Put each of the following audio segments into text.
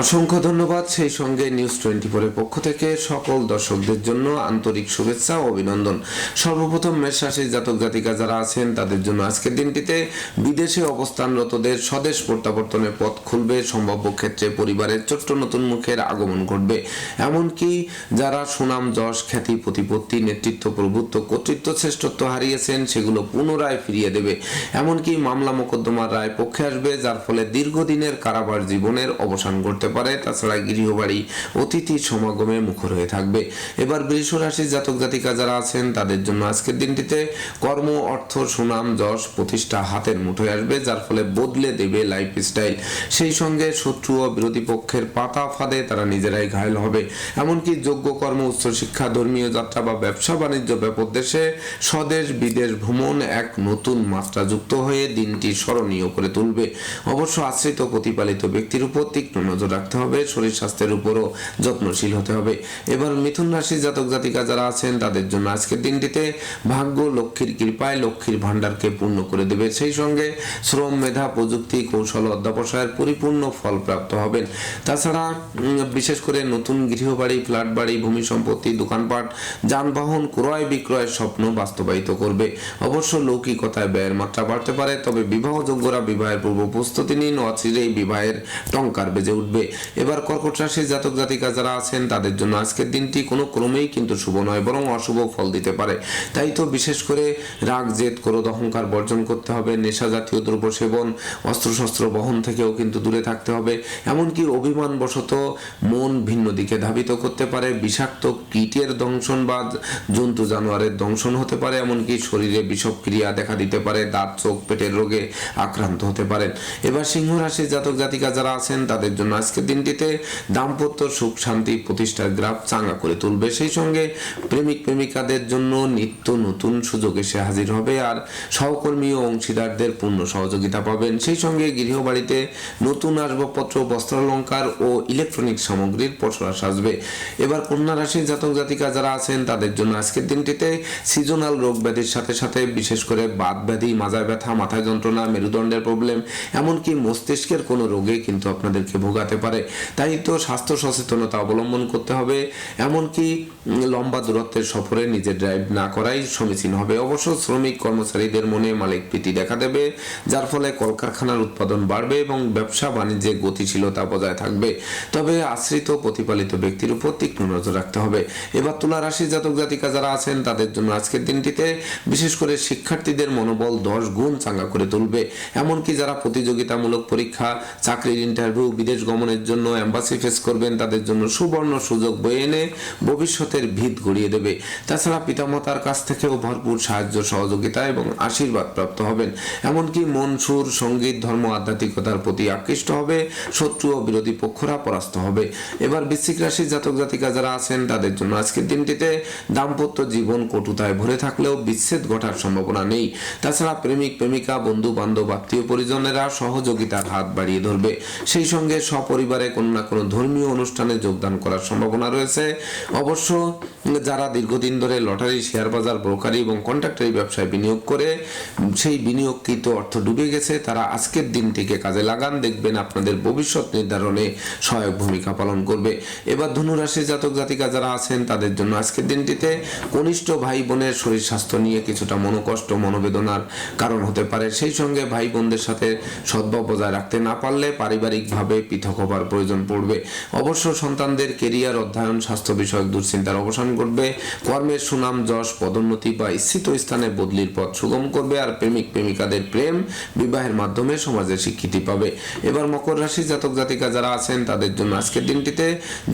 অসংখ্য ধন্যবাদ। সেই সঙ্গে নিউজ 24 এর পক্ষ থেকে সকল দর্শকদের জন্য আন্তরিক শুভেচ্ছা ও অভিনন্দন। সর্বপ্রথম মেষ রাশির জাতক জাতিকা যারা আছেন তাদের জন্য আজকের দিনটিতে বিদেশে অবস্থানরতদের স্বদেশ প্রত্যাবর্তনের পথ খুলবে। সম্ভাব্য ক্ষেত্রে পরিবারের ছোট্ট নতুন মুখের আগমন ঘটবে। এমনকি যারা সুনাম যশ খ্যাতি প্রতিপত্তি নেতৃত্ব প্রভুত্ব কর্তৃত্ব শ্রেষ্ঠত্ব হারিয়েছেন সেগুলো পুনরায় ফিরিয়ে দেবে। এমনকি মামলা মোকদ্দমার রায় পক্ষে আসবে, যার ফলে দীর্ঘদিনের কারাবার জীবনের অবসান ঘটতে পারে। তাছাড়া গৃহবাড়ি অতিথির সমাগমে মুখর হয়ে থাকবে। এবার বৃষ রাশির জাতক জাতিকা যারা আছেন তাদের জন্য আজকের দিনটিতে কর্ম অর্থ সুনাম যশ প্রতিষ্ঠা হাতের মুঠোয় আসবে, যার ফলে বদলে দেবে লাইফস্টাইল। সেই সঙ্গে শত্রু ও বিরোধী পক্ষের পাতা ফাঁদে তারা নিজেরাই ঘায়েল হবে। এমনকি যোগ্য কর্ম উচ্চশিক্ষা ধর্মীয় যাত্রা বা ব্যবসা বাণিজ্য ব্যাপদেশে স্বদেশ বিদেশ ভ্রমণ এক নতুন মাত্রা যুক্ত হয়ে দিনটি স্মরণীয় করে তুলবে। অবশ্য আশ্রিত প্রতিপালিত ব্যক্তির উপর তীক্ষ্ণ নজর রাখতে হবে, শরীর স্বাস্থ্যের উপরও যত্নশীল হতে হবে। এবার মিথুন রাশির জাতক জাতিকা যারা আছেন তাদের জন্য আজকের দিনটিতে ভাগ্য লক্ষ্মীর কৃপায় লক্ষ্মীর ভান্ডারকে পূর্ণ করে দেবে। সেই সঙ্গে শ্রম মেধা প্রযুক্তি কৌশল অধ্যাবসায়ের পরিপূর্ণ ফল প্রাপ্ত হবেন। তাছাড়া বিশেষ করে নতুন গৃহবাড়ি ফ্ল্যাট বাড়ি ভূমি সম্পত্তি দোকানপাট যানবাহন ক্রয় বিক্রয়ের স্বপ্ন বাস্তবায়িত করবে। অবশ্য লৌকিকতায় ব্যয়ের মাত্রা বাড়তে পারে, তবে বিবাহযোগ্যরা বিবাহের পূর্ব প্রস্তুতি নিন, অচিরেই বিবাহের টঙ্কার বেজে উঠবে। এবার কর্কট রাশির জাতক জাতিকা যারা আছেন তাদের জন্য আজকের দিনটি কোনো ক্রমেই কিন্তু শুভ নয়, বরং অশুভ ফল দিতে পারে। তাই তো বিশেষ করে রাগ জেদ ক্রোধ অহংকার বর্জন করতে হবে। নেশা জাতীয় দ্রব্য সেবন অস্ত্রশস্ত্র বহন থেকেও কিন্তু দূরে থাকতে হবে। এমনকি অভিমান বশত মন ভিন্ন দিকে ধাবিত করতে পারে। বিষাক্ত কীটের দংশন বা জন্তু জানোয়ারের দংশন হতে পারে। এমনকি শরীরে বিষক্রিয়া দেখা দিতে পারে, দাঁত চোখ পেটের রোগে আক্রান্ত হতে পারেন। এবার সিংহ রাশির জাতক জাতিকা যারা আছেন তাদের জন্য আজকের দিনটিতে দাম্পত্য সুখ শান্তি প্রতিষ্ঠার গ্রাফ চাঙ্গা করে তুলবে। সেই সঙ্গে প্রেমিক প্রেমিকাদের জন্য নিত্য নতুন সুযোগ এসে হাজির হবে, আর সহকর্মী ও অংশীদারদের পূর্ণ সহযোগিতা পাবেন। সেই সঙ্গে গৃহবাড়িতে নতুন আসবাবপত্র বস্ত্রালঙ্কার ও ইলেকট্রনিক সামগ্রীর পসরা সাজবে। এবার কন্যা রাশির জাতক জাতিকা যারা আছেন তাদের জন্য আজকের দিনটিতে সিজনাল রোগ ব্যাধির সাথে সাথে বিশেষ করে বাত ব্যাধি মাজা ব্যথা মাথায় যন্ত্রণা মেরুদণ্ডের প্রবলেম এমনকি মস্তিষ্কের কোনো রোগে কিন্তু আপনাদেরকে ভোগাতে পারে। তাই তো স্বাস্থ্য সচেতনতা অবলম্বন করতে হবে। এমনকি লম্বা দূরত্বের সফরে নিজে ড্রাইভ না করাই সমীচীন হবে। অবশ্য শ্রমিক কর্মচারীদের মনে মালিক প্রীতি দেখা দেবে, যার ফলে কলকারখানার উৎপাদন বাড়বে এবং ব্যবসা বাণিজ্যে গতিশীলতা বজায় থাকবে। তবে আশ্রিত প্রতিপালিত ব্যক্তির উপর তীক্ষ্ণ নজর রাখতে হবে। এবার তুলা রাশির জাতক জাতিকা যারা আছেন তাদের জন্য আজকের দিনটিতে বিশেষ করে শিক্ষার্থীদের মনোবল 10 গুণ চাঙ্গা করে তুলবে। এমনকি যারা প্রতিযোগিতামূলক পরীক্ষা চাকরির ইন্টারভিউ বিদেশ গমনের জন্য এম্বাসি ফেস করবেন তাদের জন্য সুবর্ণ সুযোগ বয়ে এনে ভবিষ্যতের ভিত গড়িয়ে দেবে। তাছাড়া পিতামাতার কাছ থেকেও ভরপুর সাহায্য সহযোগিতা এবং আশীর্বাদ প্রাপ্ত হবেন। এমনকি মন সুর সঙ্গীত ধর্ম আধ্যাত্মিকতার প্রতি আকৃষ্ট হবে। শত্রু ও বিরোধী পক্ষরা পরাস্ত হবে। এবার বৃশ্চিক রাশির জাতক জাতিকা যারা আছেন তাদের জন্য আজকের দিনটিতে দাম্পত্য জীবন কটুতায় ভরে থাকলেও বিচ্ছেদ ঘটার সম্ভাবনা নেই। তাছাড়া প্রেমিক প্রেমিকা বন্ধু বান্ধব আত্মীয় পরিজনেরা সহযোগিতার হাত বাড়িয়ে ধরবে। সেই সঙ্গে সপরিবারে কোনো না কোনো ধর্মীয় অনুষ্ঠানে যোগদান করার সম্ভাবনা রয়েছে। অবশ্য যারা দীর্ঘদিন ধরে লটারি শেয়ার বাজার ব্রোকারি এবং কন্ট্রাক্টরি ব্যবসায় বিনিয়োগ করে সেই বিনিয়োগকৃত অর্থ ডুবে গেছে তারা আজকের দিনটিকে কাজে লাগান, দেখবেন আপনাদের ভবিষ্যৎ নির্ধারণে সহায়ক ভূমিকা পালন করবে। এবার ধনু রাশির জাতক জাতিকা যারা আছেন তাদের জন্য আজকের দিনটিতে কনিষ্ঠ ভাই বোনের শরীর স্বাস্থ্য নিয়ে কিছুটা মনোকষ্ট মনোবেদনার কারণ হতে পারে। সেই সঙ্গে ভাই বোনদের সাথে সদ্ভাব বজায় রাখতে না পারলে পারিবারিকভাবে পৃথক হবার প্রয়োজন পড়বে। অবশ্য সন্তানদের কেরিয়ার অধ্যয়ন স্বাস্থ্য বিষয়ক দুশ্চিন্তার অবসান ঘটবে। কর্মের সুনাম যশ পদোন্নতি বা ইচ্ছিত স্থানে বদলির পথ সুগম করবে। আর প্রেমিক প্রেমিকাদের প্রেম বিবাহের মাধ্যমে সমাজে স্বীকৃতি পাবে। এবার মকর রাশির জাতক জাতিকা যারা আছেন তাদের জন্য আজকের দিনটিতে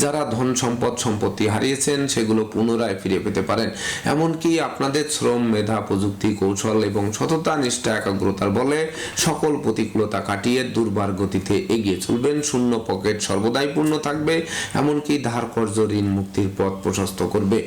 যারা ধন সম্পদ সম্পত্তি হারিয়েছেন সেগুলো পুনরায় ফিরে পেতে পারেন। এমনকি আপনাদের শ্রম মেধা প্রযুক্তি কৌশল এবং সততা নিষ্ঠা একাগ্রতার বলে সকল প্রতিকূলতা কাটিয়ে দুর্বার গতিতে এগিয়ে চলবেন। শূন্য পকেট সর্বদাই পূর্ণ থাকবে। এমনকি ধার কর্জ ঋণ মুক্তির পথ প্রশস্ত করবে।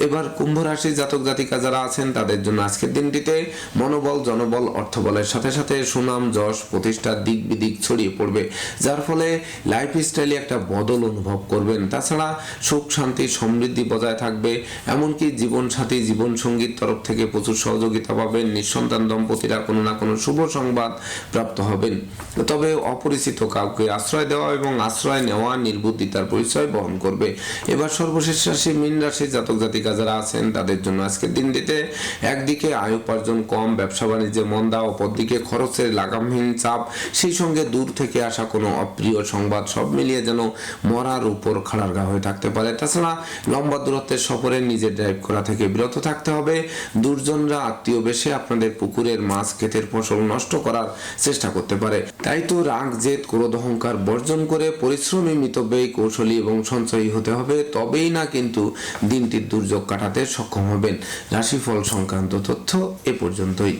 এবার কুম্ভ রাশির জাতক জাতিকা যারা আছেন তাদের জন্য আজকের দিনটিতে মনোবল জনবল অর্থবলের সাথে সাথে সুনাম যশ প্রতিষ্ঠার দিক বিদিক ছড়িয়ে পড়বে, যার ফলে লাইফ স্টাইলে একটা বদল অনুভব করবেন। তাছাড়া সুখ শান্তি সমৃদ্ধি বজায় থাকবে। এমনকি জীবন সাথী জীবন সঙ্গীর তরফ থেকে প্রচুর সহযোগিতা পাবেন। নিঃসন্তান দম্পতিরা কোনো না কোনো শুভ সংবাদ প্রাপ্ত হবেন। তবে অপরিচিত কাউকে আশ্রয় দেওয়া এবং আশ্রয় নেওয়া নির্বুদ্ধিতার পরিচয় বহন করবে। এবার সর্বশেষ রাশি মীন রাশির জাতক জাতিকা যারা আছেন তাদের জন্য আজকের দিনটিতে একদিকে আয় উপার্জন কম, ব্যবসা বাণিজ্যে মন্দা, অপরদিকে খরচের লাগামহীন চাপ, সেই সঙ্গে দূর থেকে আসা কোনো অপ্রিয় সংবাদ, সব মিলিয়ে যেন মরার উপর খাড়ারঘা হয়ে থাকতে পারে। তাছাড়া লম্বা দূরত্বের সফরে নিজে ড্রাইভ করা থেকে বিরত থাকতে হবে। দুর্জনরা আত্মীয় বেশে আপনাদের পুকুরের মাছ, ক্ষেতের ফসল নষ্ট করার চেষ্টা করতে পারে। তাই তো রাগ, জেদ, ক্রোধ, অহংকার বর্জন করে পরিশ্রমী, মিতব্যয়ী, কৌশলী এবং সঞ্চয়ী হতে হবে। তবেই না কিন্তু দিনটির দুর্যোগ কাটাতে সক্ষম হবেন। রাশিফল সংক্রান্ত তথ্য এ পর্যন্তই।